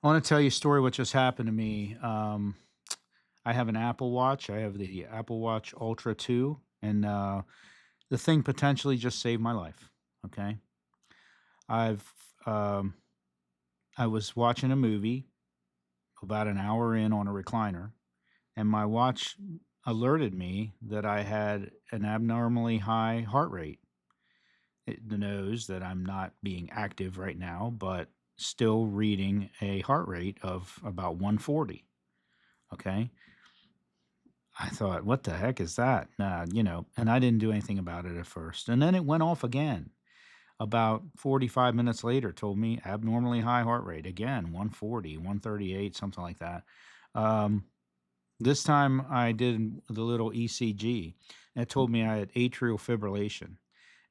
I want to tell you a story what just happened to me. I have an Apple Watch. I have the Apple Watch Ultra 2, and the thing potentially just saved my life. Okay. I've um, I was watching a movie about an hour in on a recliner, and my watch alerted me that I had an abnormally high heart rate. It knows that I'm not being active right now, but still reading a heart rate of about 140. Okay. I thought, "What the heck is that?" And I didn't do anything about it at first. And then it went off again. About 45 minutes later, told me abnormally high heart rate. Again, 140, 138, something like that. Um, this time I did the little ECG, and it told me I had atrial fibrillation.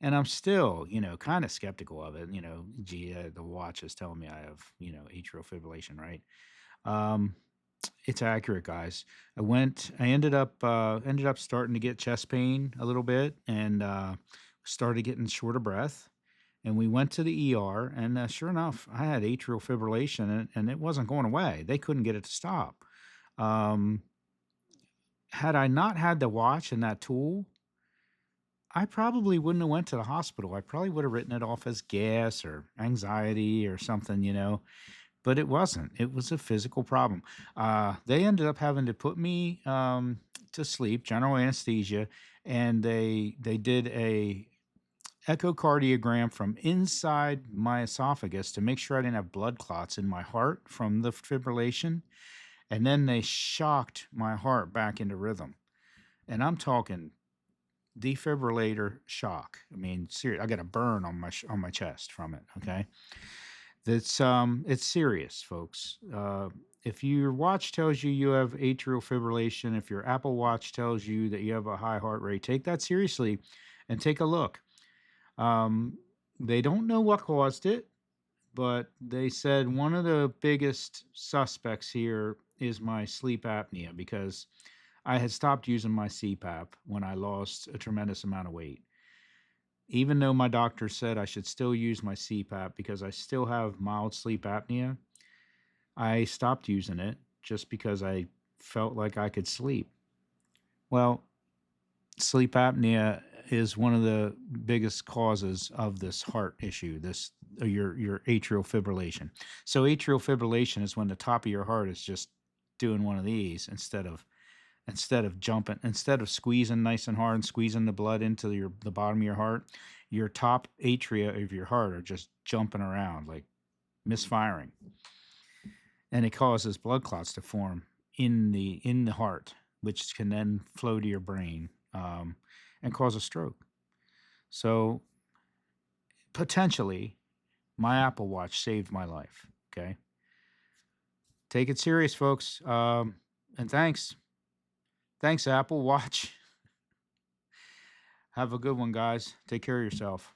And I'm still, kind of skeptical of it. Gee, the watch is telling me I have, atrial fibrillation, right? Um, it's accurate, guys. I ended up starting to get chest pain a little bit and started getting short of breath. And we went to the ER, and sure enough, I had atrial fibrillation, and it wasn't going away. They couldn't get it to stop. Um, had I not had the watch and that tool, I probably wouldn't have went to the hospital. I probably would have written it off as gas or anxiety or something. But it wasn't. It was a physical problem. They ended up having to put me to sleep, general anesthesia, and they did a echocardiogram from inside my esophagus to make sure I didn't have blood clots in my heart from the fibrillation, and then they shocked my heart back into rhythm. And I'm talking defibrillator shock. I mean, serious. I got a burn on my chest from it. Okay. It's serious, folks. If your watch tells you you have atrial fibrillation, if your Apple Watch tells you that you have a high heart rate, take that seriously and take a look. Um, they don't know what caused it, but they said one of the biggest suspects here is my sleep apnea because I had stopped using my CPAP when I lost a tremendous amount of weight. Even though my doctor said I should still use my CPAP because I still have mild sleep apnea, I stopped using it just because I felt like I could sleep. Well, sleep apnea is one of the biggest causes of this heart issue, this your atrial fibrillation. So atrial fibrillation is when the top of your heart is just doing one of these instead of jumping, instead of squeezing nice and hard and squeezing the blood into the bottom of your heart, your top atria of your heart are just jumping around like misfiring, and it causes blood clots to form in the heart, which can then flow to your brain, and cause a stroke. So potentially, my Apple Watch saved my life. Okay, take it serious, folks. And thanks, Apple Watch. Have a good one, guys. Take care of yourself.